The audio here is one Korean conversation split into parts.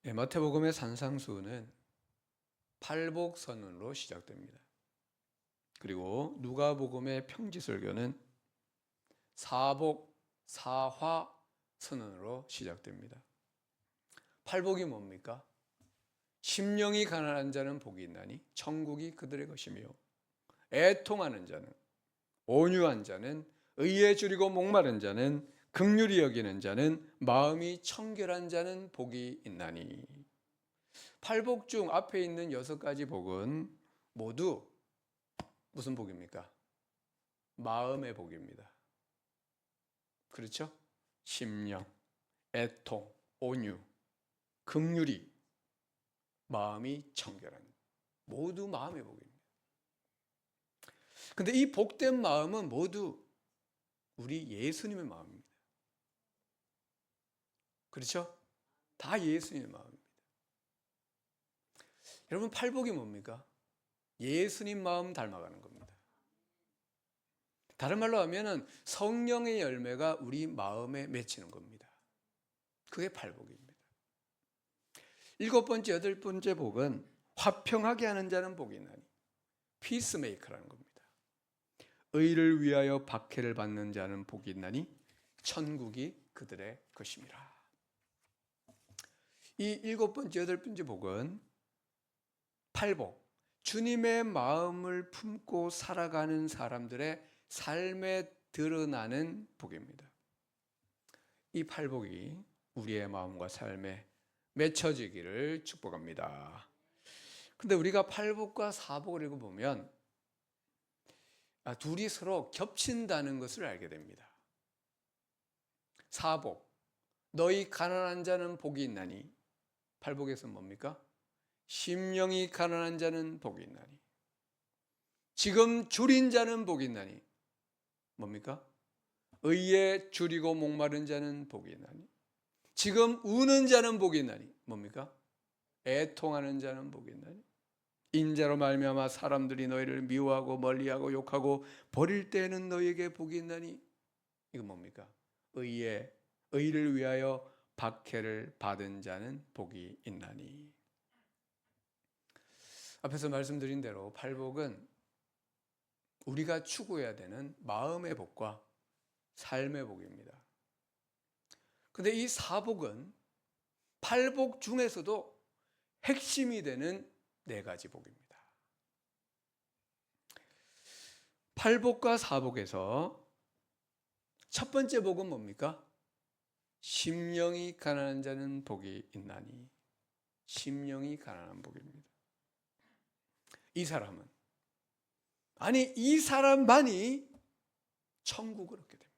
마태복음의 산상수훈은 팔복선언으로 시작됩니다. 그리고 누가복음의 평지설교는 사복, 사화 선언으로 시작됩니다. 팔복이 뭡니까? 심령이 가난한 자는 복이 있나니 천국이 그들의 것이며, 애통하는 자는, 온유한 자는, 의에 줄이고 목마른 자는, 긍휼히 여기는 자는, 마음이 청결한 자는 복이 있나니. 팔복 중 앞에 있는 6가지 복은 모두 무슨 복입니까? 마음의 복입니다. 그렇죠? 심령, 애통, 온유, 긍휼이, 마음이 청결한, 모두 마음의 복입니다. 근데 이 복된 마음은 모두 우리 예수님의 마음입니다. 그렇죠? 다 예수님의 마음입니다. 여러분, 팔복이 뭡니까? 예수님 마음 닮아가는 겁니다. 다른 말로 하면은 성령의 열매가 우리 마음에 맺히는 겁니다. 그게 팔복입니다. 7번째, 8번째 복은 화평하게 하는 자는 복이 있나니, 피스메이커라는 겁니다. 의를 위하여 박해를 받는 자는 복이 있나니 천국이 그들의 것임이라. 이 7번째, 8번째 복은 팔복, 주님의 마음을 품고 살아가는 사람들의 삶에 드러나는 복입니다. 이 팔복이 우리의 마음과 삶에 맺혀지기를 축복합니다. 근데 우리가 팔복과 사복을 읽어보면 둘이 서로 겹친다는 것을 알게 됩니다. 사복, 너희 가난한 자는 복이 있나니. 팔복에서는 뭡니까? 심령이 가난한 자는 복이 있나니. 지금 줄인 자는 복이 있나니. 뭡니까? 의에 줄이고 목마른 자는 복이 있나니. 지금 우는 자는 복이 있나니. 뭡니까? 애통하는 자는 복이 있나니. 인자로 말미암아 사람들이 너희를 미워하고 멀리하고 욕하고 버릴 때에는 너희에게 복이 있나니. 이건 뭡니까? 의를 위하여 박해를 받은 자는 복이 있나니. 앞에서 말씀드린 대로 팔복은 우리가 추구해야 되는 마음의 복과 삶의 복입니다. 그런데 이 사복은 팔복 중에서도 핵심이 되는 4가지 복입니다. 팔복과 사복에서 첫 번째 복은 뭡니까? 심령이 가난한 자는 복이 있나니. 심령이 가난한 복입니다. 이 사람은, 아니 이 사람만이 천국을 얻게 됩니다.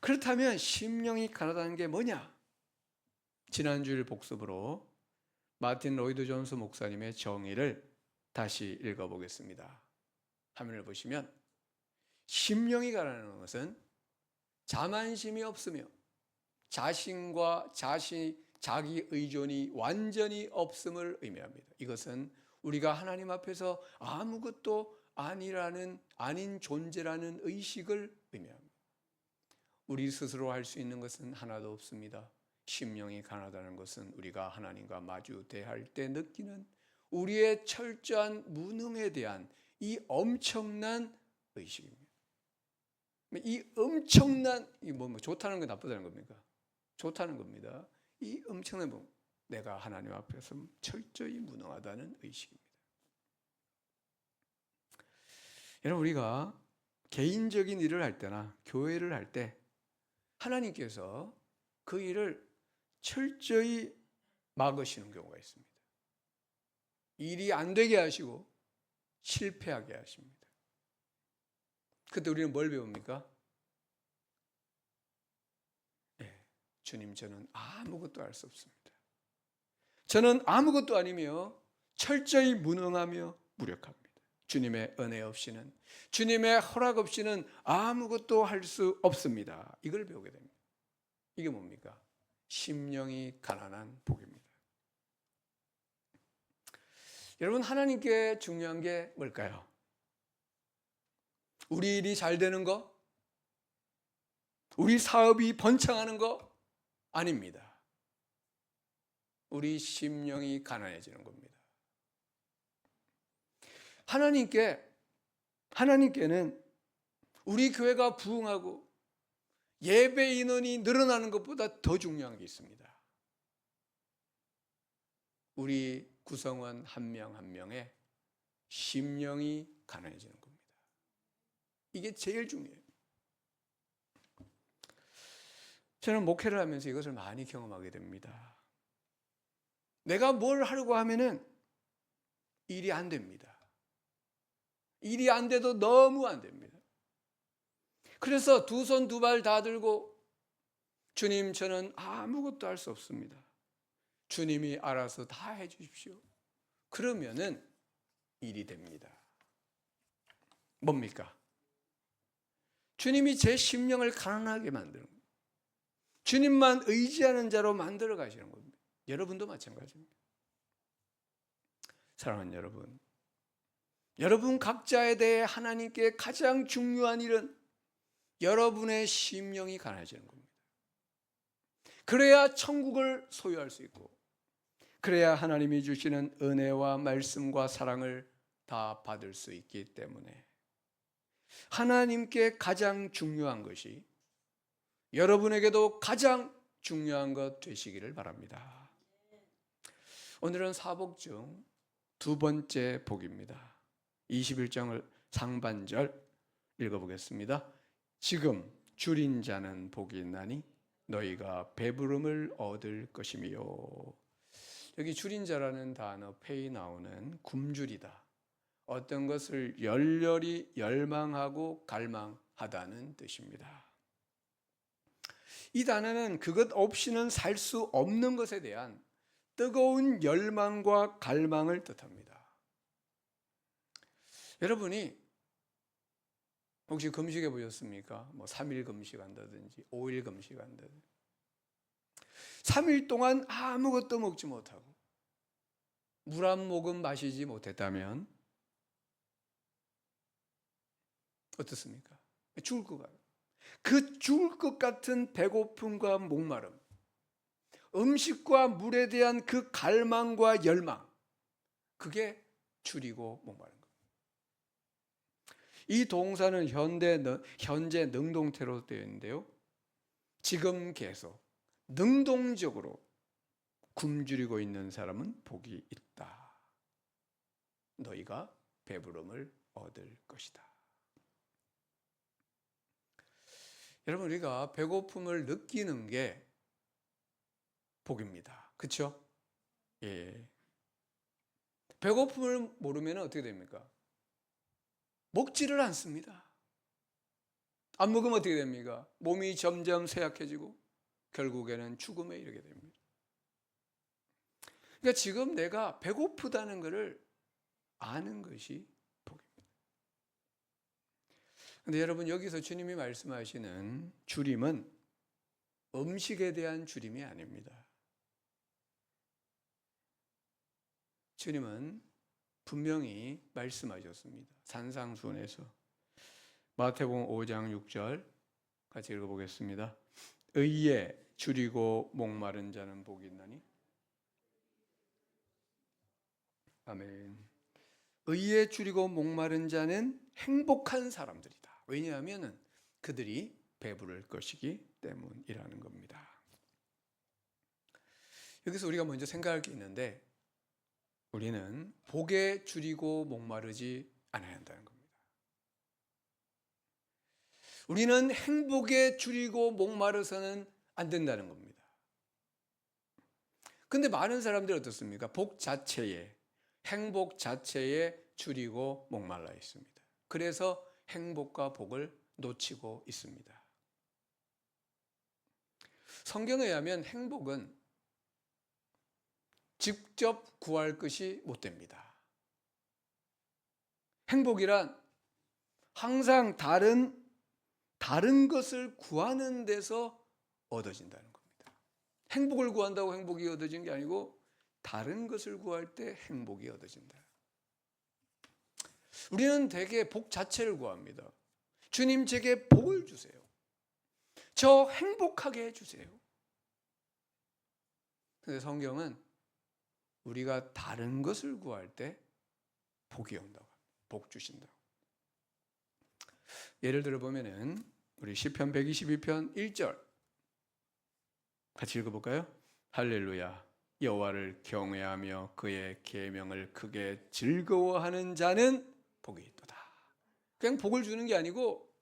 그렇다면 심령이 가난하다는 게 뭐냐? 지난주일 복습으로 마틴 로이드 존스 목사님의 정의를 다시 읽어보겠습니다. 화면을 보시면, 심령이 가난한 것은 자만심이 없으며 자신과 자기 의존이 완전히 없음을 의미합니다. 이것은 우리가 하나님 앞에서 아무것도 아닌 존재라는 의식을 의미합니다. 우리 스스로 할 수 있는 것은 하나도 없습니다. 심령이 가난하다는 것은 우리가 하나님과 마주 대할 때 느끼는 우리의 철저한 무능에 대한 이 엄청난 의식입니다. 이 엄청난, 좋다는 건 나쁘다는 겁니까? 좋다는 겁니다. 이 엄청난 내가 하나님 앞에서 철저히 무능하다는 의식입니다. 여러분, 우리가 개인적인 일을 할 때나 교회를 할 때 하나님께서 그 일을 철저히 막으시는 경우가 있습니다. 일이 안 되게 하시고 실패하게 하십니다. 그때 우리는 뭘 배웁니까? 주님, 저는 아무것도 할 수 없습니다. 저는 아무것도 아니며 철저히 무능하며 무력합니다. 주님의 은혜 없이는, 주님의 허락 없이는 아무것도 할 수 없습니다. 이걸 배우게 됩니다. 이게 뭡니까? 심령이 가난한 복입니다. 여러분, 하나님께 중요한 게 뭘까요? 우리 일이 잘 되는 거? 우리 사업이 번창하는 거? 아닙니다. 우리 심령이 가난해지는 겁니다. 하나님께는 우리 교회가 부흥하고 예배 인원이 늘어나는 것보다 더 중요한 게 있습니다. 우리 구성원 한 명 한 명의 심령이 가난해지는 겁니다. 이게 제일 중요해요. 저는 목회를 하면서 이것을 많이 경험하게 됩니다. 내가 뭘 하려고 하면은 일이 안 됩니다. 일이 안 돼도 너무 안 됩니다. 그래서 두 손 두 발 다 들고 주님, 저는 아무것도 할 수 없습니다. 주님이 알아서 다 해주십시오. 그러면은 일이 됩니다. 뭡니까? 주님이 제 심령을 가난하게 만드는 겁니다. 주님만 의지하는 자로 만들어 가시는 겁니다. 여러분도 마찬가지입니다. 사랑하는 여러분, 여러분 각자에 대해 하나님께 가장 중요한 일은 여러분의 심령이 가난해지는 겁니다. 그래야 천국을 소유할 수 있고, 그래야 하나님이 주시는 은혜와 말씀과 사랑을 다 받을 수 있기 때문에 하나님께 가장 중요한 것이 여러분에게도 가장 중요한 것 되시기를 바랍니다. 오늘은 사복 중 두 번째 복입니다. 21장을 상반절 읽어보겠습니다. 지금 줄인 자는 복이 있나니 너희가 배부름을 얻을 것이미요. 여기 줄인 자라는 단어 페이 나오는 굶주리다, 어떤 것을 열렬히 열망하고 갈망하다는 뜻입니다. 이 단어는 그것 없이는 살 수 없는 것에 대한 뜨거운 열망과 갈망을 뜻합니다. 여러분이 혹시 금식해 보셨습니까? 3일 금식한다든지 5일 금식한다든지 3일 동안 아무것도 먹지 못하고 물 한 모금 마시지 못했다면 어떻습니까? 죽을 것 같아요. 그 죽을 것 같은 배고픔과 목마름, 음식과 물에 대한 그 갈망과 열망, 그게 줄이고 목마른 겁니다. 이 동사는 현재 능동태로 되어 있는데요, 지금 계속 능동적으로 굶주리고 있는 사람은 복이 있다. 너희가 배부름을 얻을 것이다. 여러분, 우리가 배고픔을 느끼는 게 복입니다. 그렇죠? 예. 배고픔을 모르면 어떻게 됩니까? 먹지를 않습니다. 안 먹으면 어떻게 됩니까? 몸이 점점 쇠약해지고 결국에는 죽음에 이르게 됩니다. 그러니까 지금 내가 배고프다는 것을 아는 것이 복입니다. 그런데 여러분, 여기서 주님이 말씀하시는 줄임은 음식에 대한 줄임이 아닙니다. 주님은 분명히 말씀하셨습니다. 산상수훈에서 마태복음 5장 6절 같이 읽어보겠습니다. 의에 줄이고 목마른 자는 복이 있나니? 아멘. 의에 줄이고 목마른 자는 행복한 사람들이다. 왜냐하면 그들이 배부를 것이기 때문이라는 겁니다. 여기서 우리가 먼저 생각할 게 있는데, 우리는 복에 줄이고 목마르지 않아야 한다는 겁니다. 우리는 행복에 줄이고 목마르서는 안 된다는 겁니다. 그런데 많은 사람들이 어떻습니까? 복 자체에, 행복 자체에 줄이고 목말라 있습니다. 그래서 행복과 복을 놓치고 있습니다. 성경에 의하면 행복은 직접 구할 것이 못 됩니다. 행복이란 항상 다른 것을 구하는 데서 얻어진다는 겁니다. 행복을 구한다고 행복이 얻어지는 게 아니고 다른 것을 구할 때 행복이 얻어진다. 우리는 대개 복 자체를 구합니다. 주님, 제게 복을 주세요. 저 행복하게 해주세요. 그런데 성경은 우리가 다른 것을 구할 때 복이 온다고. 복 주신다고. 예를 들어 보면은 우리 시편 122편 1절 같이 읽어볼까요? 할렐루야. 여호와를 경외하며 그의 계명을 크게 즐거워하는 자는 복이 있도다. 그냥 복을 주는 게 아니고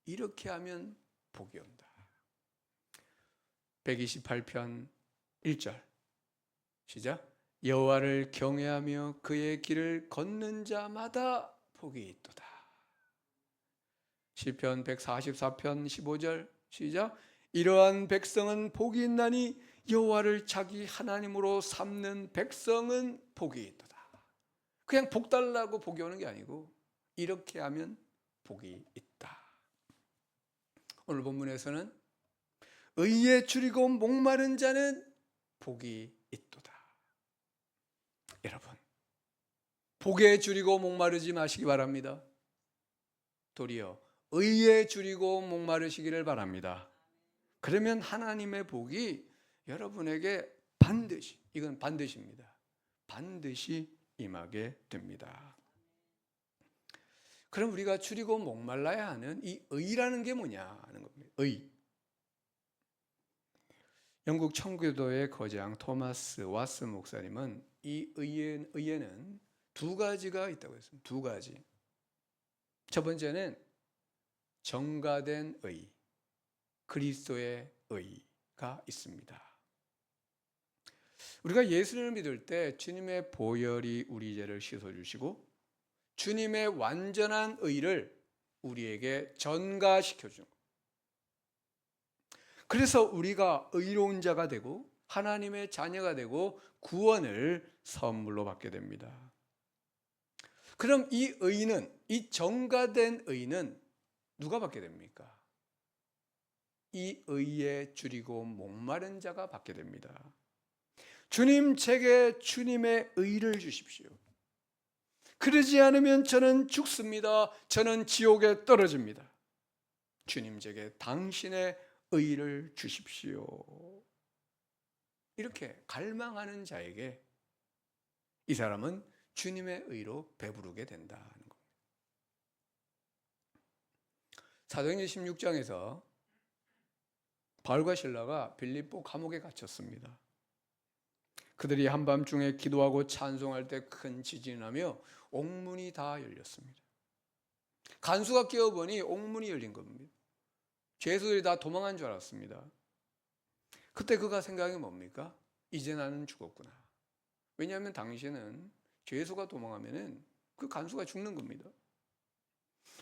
이렇게 하면 복이 온다. 128편 1절 시작. 여호와를 경외하며 그의 길을 걷는 자마다 복이 있도다. 시편 144편 15절 시작. 이러한 백성은 복이 있나니 여호와를 자기 하나님으로 삼는 백성은 복이 있도다. 그냥 복 달라고 복이 오는 게 아니고 이렇게 하면 복이 있다. 오늘 본문에서는 의에 줄이고 목마른 자는 복이 있도다. 여러분, 복에 줄이고 목마르지 마시기 바랍니다. 도리어 의에 줄이고 목마르시기를 바랍니다. 그러면 하나님의 복이 여러분에게 반드시, 이건 반드시입니다. 반드시 임하게 됩니다. 그럼 우리가 줄이고 목말라야 하는 이 의라는 게 뭐냐 하는 겁니다. 의. 영국 청교도의 거장 토마스 왓슨 목사님은 이 의에는 두 가지가 있다고 했습니다. 두 가지. 첫 번째는 정가된 의, 그리스도의 의가 있습니다. 우리가 예수님을 믿을 때 주님의 보혈이 우리 죄를 씻어주시고 주님의 완전한 의를 우리에게 전가시켜 준 거예요. 그래서 우리가 의로운 자가 되고 하나님의 자녀가 되고 구원을 선물로 받게 됩니다. 그럼 이 의는, 이 정가된 의는 누가 받게 됩니까? 이 의에 줄이고 목마른 자가 받게 됩니다. 주님, 제게 주님의 의를 주십시오. 그러지 않으면 저는 죽습니다. 저는 지옥에 떨어집니다. 주님, 제게 당신의 의를 주십시오. 이렇게 갈망하는 자에게 이 사람은 주님의 의로 배부르게 된다는 겁니다. 사도행전 16장에서 바울과 실라가 빌립보 감옥에 갇혔습니다. 그들이 한밤중에 기도하고 찬송할 때 큰 지진이 나며 옥문이 다 열렸습니다. 간수가 깨어보니 옥문이 열린 겁니다. 죄수들이 다 도망한 줄 알았습니다. 그때 그가 생각이 뭡니까? 이제 나는 죽었구나. 왜냐하면 당시에는 죄수가 도망하면 그 간수가 죽는 겁니다.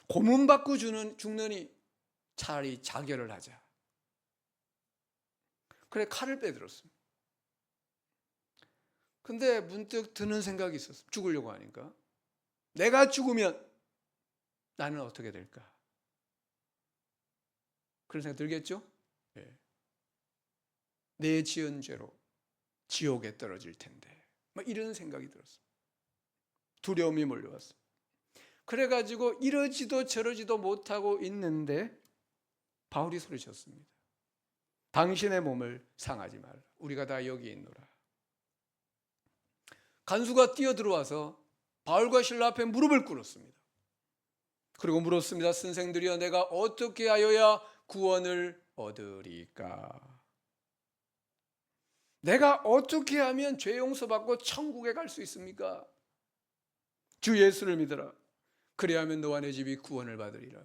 고문받고 죽느니 차라리 자결을 하자. 그래 칼을 빼들었습니다. 근데 문득 드는 생각이 있었어요. 죽으려고 하니까. 내가 죽으면 나는 어떻게 될까? 그런 생각 들겠죠? 네. 내 지은 죄로 지옥에 떨어질 텐데. 이런 생각이 들었어요. 두려움이 몰려왔어요. 그래가지고 이러지도 저러지도 못하고 있는데 바울이 소리쳤습니다. 당신의 몸을 상하지 말라. 우리가 다 여기 있노라. 간수가 뛰어들어와서 바울과 실라 앞에 무릎을 꿇었습니다. 그리고 물었습니다. 선생들이여, 내가 어떻게 하여야 구원을 얻으리까? 내가 어떻게 하면 죄 용서받고 천국에 갈 수 있습니까? 주 예수를 믿어라. 그래야 하면 너와 내 집이 구원을 받으리라.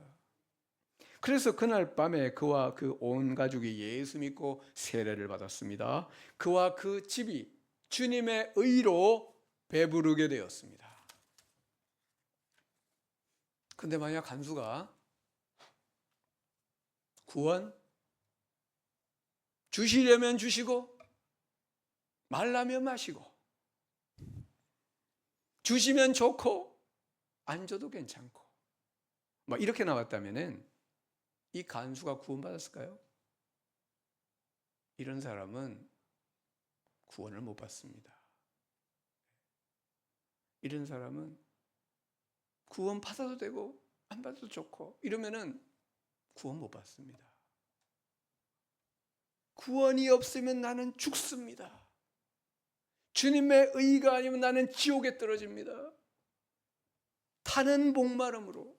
그래서 그날 밤에 그와 그 온 가족이 예수 믿고 세례를 받았습니다. 그와 그 집이 주님의 의로 배부르게 되었습니다. 근데 만약 간수가 구원 주시려면 주시고 말라면 마시고 주시면 좋고 안 줘도 괜찮고 이렇게 나왔다면은 이 간수가 구원받았을까요? 이런 사람은 구원을 못 받습니다. 이런 사람은 구원 받아도 되고 안 받아도 좋고 이러면은 구원 못 받습니다. 구원이 없으면 나는 죽습니다. 주님의 의가 아니면 나는 지옥에 떨어집니다. 타는 목마름으로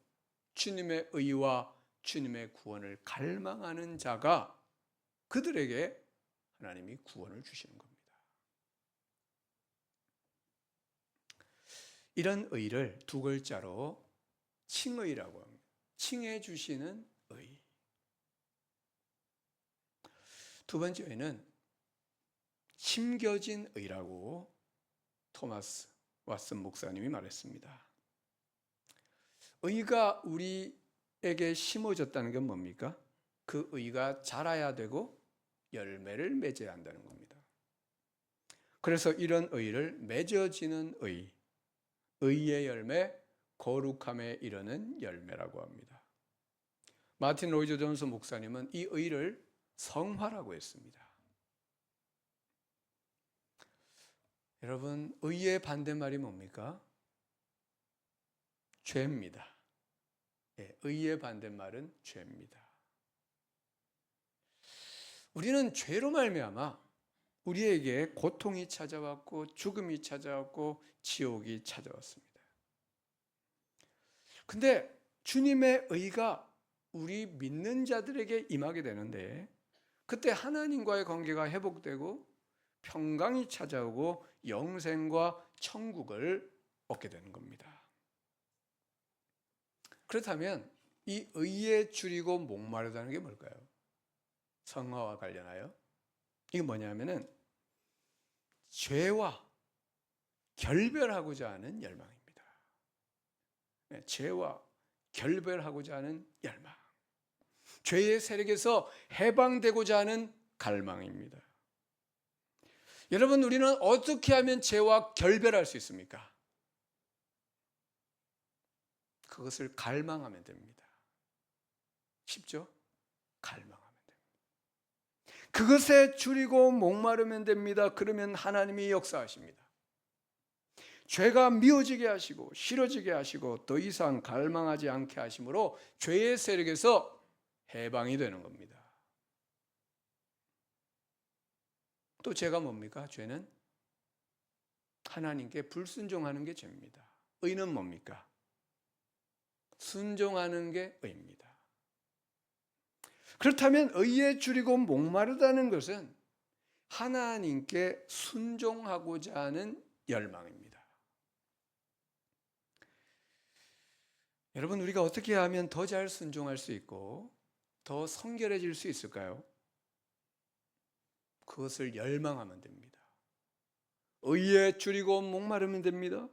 주님의 의와 주님의 구원을 갈망하는 자가 그들에게 하나님이 구원을 주시는 겁니다. 이런 의를 두 글자로 칭의라고 합니다. 칭해 주시는 의. 두 번째 의는 심겨진 의라고 토마스 왓슨 목사님이 말했습니다. 의가 우리에게 심어졌다는 건 뭡니까? 그 의가 자라야 되고 열매를 맺어야 한다는 겁니다. 그래서 이런 의를 맺어지는 의, 의의 열매, 거룩함에 이르는 열매라고 합니다. 마틴 로이드 존스 목사님은 이 의를 성화라고 했습니다. 여러분, 의의 반대말이 뭡니까? 죄입니다. 의의 반대말은 죄입니다. 우리는 죄로 말미암아 우리에게 고통이 찾아왔고 죽음이 찾아왔고 지옥이 찾아왔습니다. 근데 주님의 의가 우리 믿는 자들에게 임하게 되는데 그때 하나님과의 관계가 회복되고 평강이 찾아오고 영생과 천국을 얻게 되는 겁니다. 그렇다면 이 의에 줄이고 목마르다는 게 뭘까요? 성화와 관련하여 이게 뭐냐면은 죄와 결별하고자 하는 열망입니다. 죄와 결별하고자 하는 열망, 죄의 세력에서 해방되고자 하는 갈망입니다. 여러분, 우리는 어떻게 하면 죄와 결별할 수 있습니까? 그것을 갈망하면 됩니다. 쉽죠? 갈망하면 됩니다. 그것에 줄이고 목마르면 됩니다. 그러면 하나님이 역사하십니다. 죄가 미워지게 하시고 싫어지게 하시고 더 이상 갈망하지 않게 하심으로 죄의 세력에서 해방이 되는 겁니다. 또 죄가 뭡니까? 죄는 하나님께 불순종하는 게 죄입니다. 의는 뭡니까? 순종하는 게 의입니다. 그렇다면 의에 줄이고 목마르다는 것은 하나님께 순종하고자 하는 열망입니다. 여러분, 우리가 어떻게 하면 더 잘 순종할 수 있고 더 성결해질 수 있을까요? 그것을 열망하면 됩니다. 의에 줄이고 목마르면 됩니다.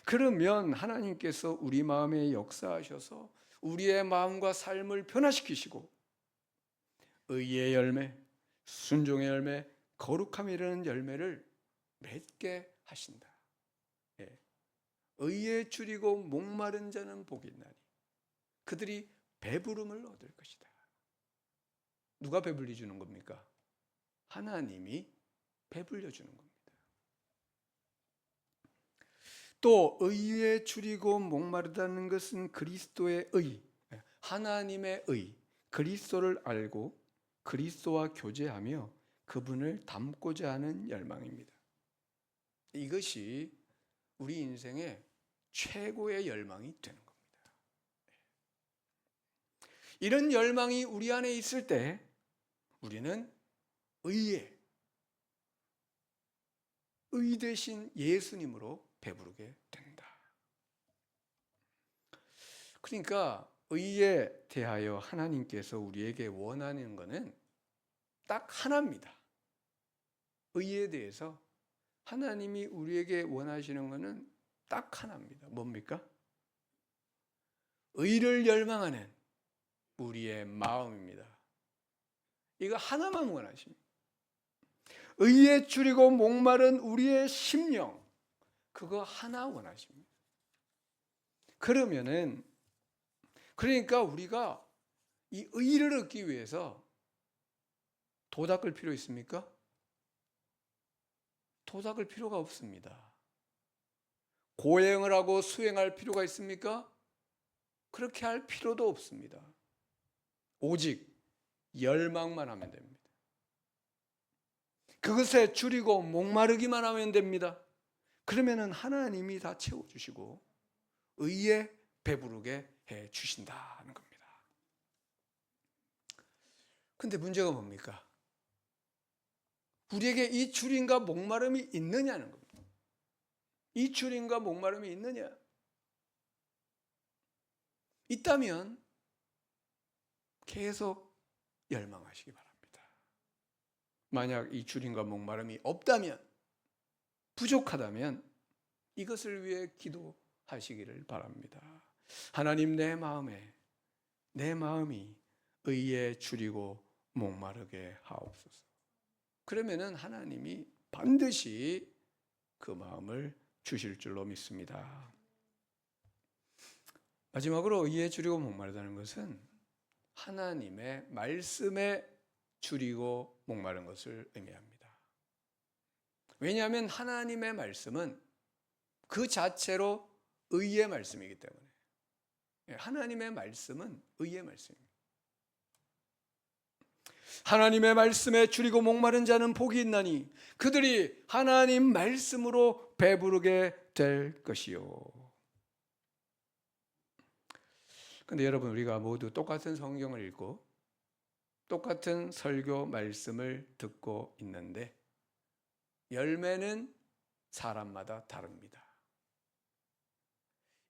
그러면 하나님께서 우리 마음에 역사하셔서 우리의 마음과 삶을 변화시키시고 의의 열매, 순종의 열매, 거룩함에 이르는 열매를 맺게 하신다. 의에 줄이고 목마른 자는 복이 있나니 그들이 배부름을 얻을 것이다. 누가 배불리 주는 겁니까? 하나님이 배불려 주는 겁니다. 또 의에 줄이고 목마르다는 것은 그리스도의 의, 하나님의 의, 그리스도를 알고 그리스도와 교제하며 그분을 닮고자 하는 열망입니다. 이것이 우리 인생의 최고의 열망이 되는 겁니다. 이런 열망이 우리 안에 있을 때 우리는 의 대신 예수님으로 배부르게 된다. 그러니까 의에 대하여 하나님께서 우리에게 원하는 것은 딱 하나입니다. 의에 대해서 하나님이 우리에게 원하시는 것은 딱 하나입니다. 뭡니까? 의를 열망하는 우리의 마음입니다. 이거 하나만 원하십니다. 의에 줄이고 목마른 우리의 심령, 그거 하나 원하십니다. 그러니까 우리가 이 의를 얻기 위해서 도 닦을 필요 있습니까? 도 닦을 필요가 없습니다. 고행을 하고 수행할 필요가 있습니까? 그렇게 할 필요도 없습니다. 오직 열망만 하면 됩니다. 그것에 줄이고 목마르기만 하면 됩니다. 그러면은 하나님이 다 채워주시고 의에 배부르게 해 주신다는 겁니다. 근데 문제가 뭡니까? 우리에게 이 줄임과 목마름이 있느냐는 겁니다. 이 줄임과 목마름이 있느냐? 있다면 계속 열망하시기 바랍니다. 만약 이 줄임과 목마름이 없다면, 부족하다면 이것을 위해 기도하시기를 바랍니다. 하나님, 내 마음이 의에 줄이고 목마르게 하옵소서. 그러면은 하나님이 반드시 그 마음을 주실 줄로 믿습니다. 마지막으로 의에 줄이고 목마르다는 것은 하나님의 말씀에 줄이고 목마른 것을 의미합니다. 왜냐하면 하나님의 말씀은 그 자체로 의의 말씀이기 때문에. 하나님의 말씀은 의의 말씀입니다. 하나님의 말씀에 줄이고 목마른 자는 복이 있나니 그들이 하나님 말씀으로 배부르게 될 것이요. 그런데 여러분, 우리가 모두 똑같은 성경을 읽고 똑같은 설교 말씀을 듣고 있는데 열매는 사람마다 다릅니다.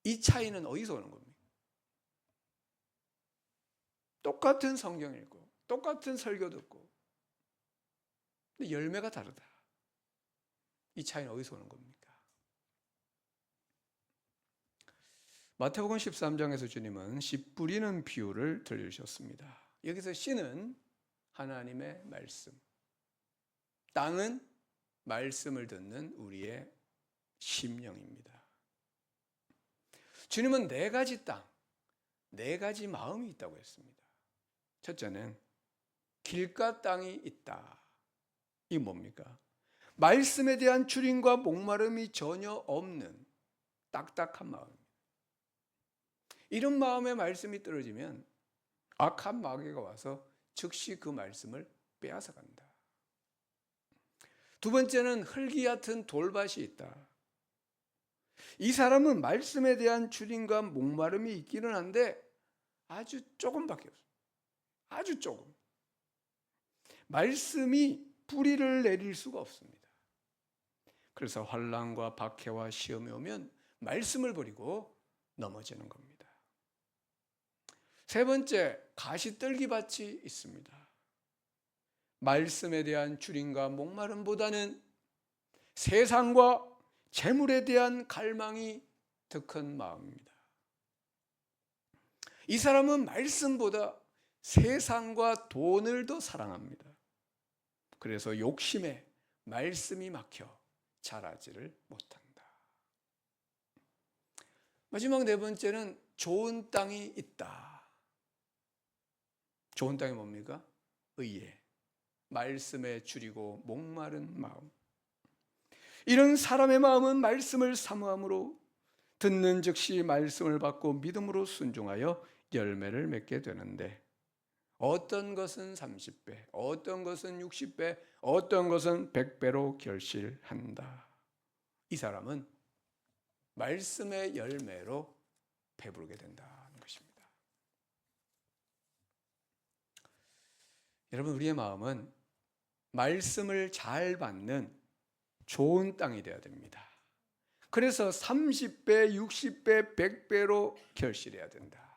이 차이는 어디서 오는 겁니까? 똑같은 성경 읽고 똑같은 설교 듣고 근데 열매가 다르다. 이 차이는 어디서 오는 겁니까? 마태복음 13장에서 주님은 씨 뿌리는 비유를 들려주셨습니다. 여기서 씨는 하나님의 말씀, 땅은 말씀을 듣는 우리의 심령입니다. 주님은 네 가지 땅, 네 가지 마음이 있다고 했습니다. 첫째는 길가 땅이 있다. 이게 뭡니까? 말씀에 대한 줄임과 목마름이 전혀 없는 딱딱한 마음입니다. 이런 마음에 말씀이 떨어지면 악한 마귀가 와서 즉시 그 말씀을 빼앗아 간다. 두 번째는 흙이 얕은 돌밭이 있다. 이 사람은 말씀에 대한 줄임과 목마름이 있기는 한데 아주 조금밖에 없어요. 아주 조금. 말씀이 뿌리를 내릴 수가 없습니다. 그래서 환난과 박해와 시험이 오면 말씀을 버리고 넘어지는 겁니다. 세 번째, 가시떨기밭이 있습니다. 말씀에 대한 줄임과 목마름보다는 세상과 재물에 대한 갈망이 더 큰 마음입니다. 이 사람은 말씀보다 세상과 돈을 더 사랑합니다. 그래서 욕심에 말씀이 막혀 자라지를 못한다. 마지막 네 번째는 좋은 땅이 있다. 좋은 땅이 뭡니까? 의에, 말씀에 줄이고 목마른 마음. 이런 사람의 마음은 말씀을 사모함으로 듣는 즉시 말씀을 받고 믿음으로 순종하여 열매를 맺게 되는데 어떤 것은 30배, 어떤 것은 60배, 어떤 것은 100배로 결실한다. 이 사람은 말씀의 열매로 배부르게 된다는 것입니다. 여러분, 우리의 마음은 말씀을 잘 받는 좋은 땅이 되어야 됩니다. 그래서 30배, 60배, 100배로 결실해야 된다.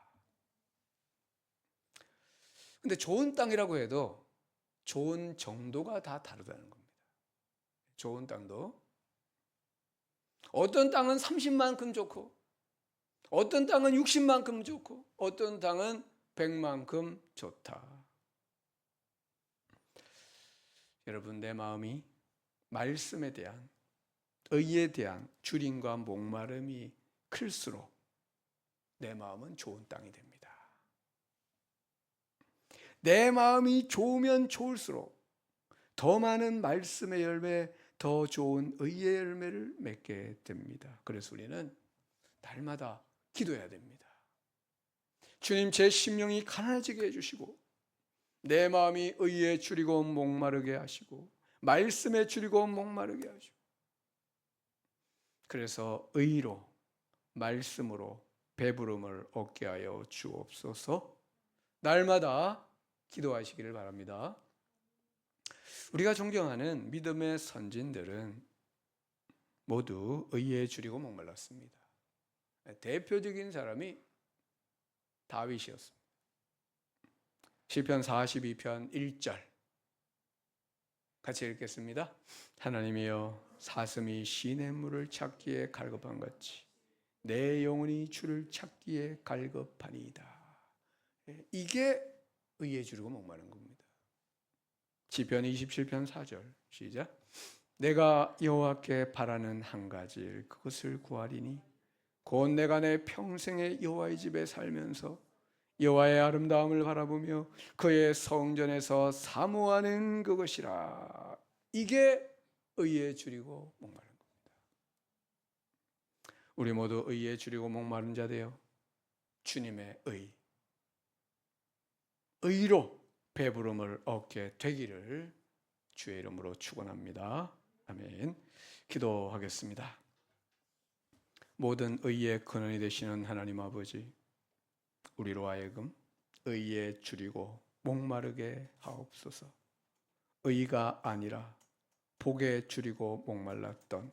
근데 좋은 땅이라고 해도 좋은 정도가 다 다르다는 겁니다. 좋은 땅도 어떤 땅은 30만큼 좋고 어떤 땅은 60만큼 좋고 어떤 땅은 100만큼 좋다. 여러분, 내 마음이 말씀에 대한, 의에 대한 줄임과 목마름이 클수록 내 마음은 좋은 땅이 됩니다. 내 마음이 좋으면 좋을수록 더 많은 말씀의 열매, 더 좋은 의의 열매를 맺게 됩니다. 그래서 우리는 날마다 기도해야 됩니다. 주님, 제 심령이 가난해지게 해주시고 내 마음이 의에 줄이고 목마르게 하시고 말씀에 줄이고 목마르게 하시고, 그래서 의로 말씀으로 배부름을 얻게 하여 주옵소서. 날마다 기도하시기를 바랍니다. 우리가 존경하는 믿음의 선진들은 모두 의에 줄이고 목말랐습니다. 대표적인 사람이 다윗이었습니다. 시편 42편 1절 같이 읽겠습니다. 하나님이여, 사슴이 시냇물을 찾기에 갈급한 같이 내 영혼이 주를 찾기에 갈급하니이다. 이게 의에 줄이고 목마른 겁니다. 시편 27편 4절 시작. 내가 여호와께 바라는 한 가지 그것을 구하리니 곧 내가 내 평생에 여호와의 집에 살면서 여호와의 아름다움을 바라보며 그의 성전에서 사모하는 그것이라. 이게 의에 줄이고 목마른 겁니다. 우리 모두 의에 줄이고 목마른 자 되어 주님의 의로 배부름을 얻게 되기를 주의 이름으로 축원합니다. 아멘. 기도하겠습니다. 모든 의의 근원이 되시는 하나님 아버지, 우리로 하여금 의에 줄이고 목마르게 하옵소서. 의가 아니라 복에 줄이고 목말랐던,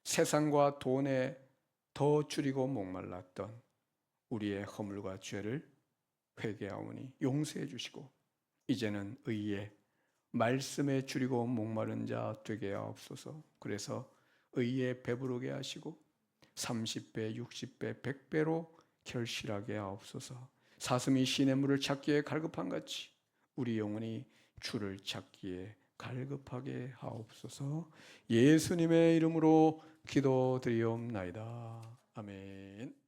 세상과 돈에 더 줄이고 목말랐던 우리의 허물과 죄를 회개하오니 용서해 주시고 이제는 의에 말씀에 줄이고 목마른 자 되게 하옵소서. 그래서 의에 배부르게 하시고 30배, 60배, 100배로 결실하게 하옵소서. 사슴이 시냇물을 찾기에 갈급한 같이 우리 영혼이 주를 찾기에 갈급하게 하옵소서. 예수님의 이름으로 기도드리옵나이다. 아멘.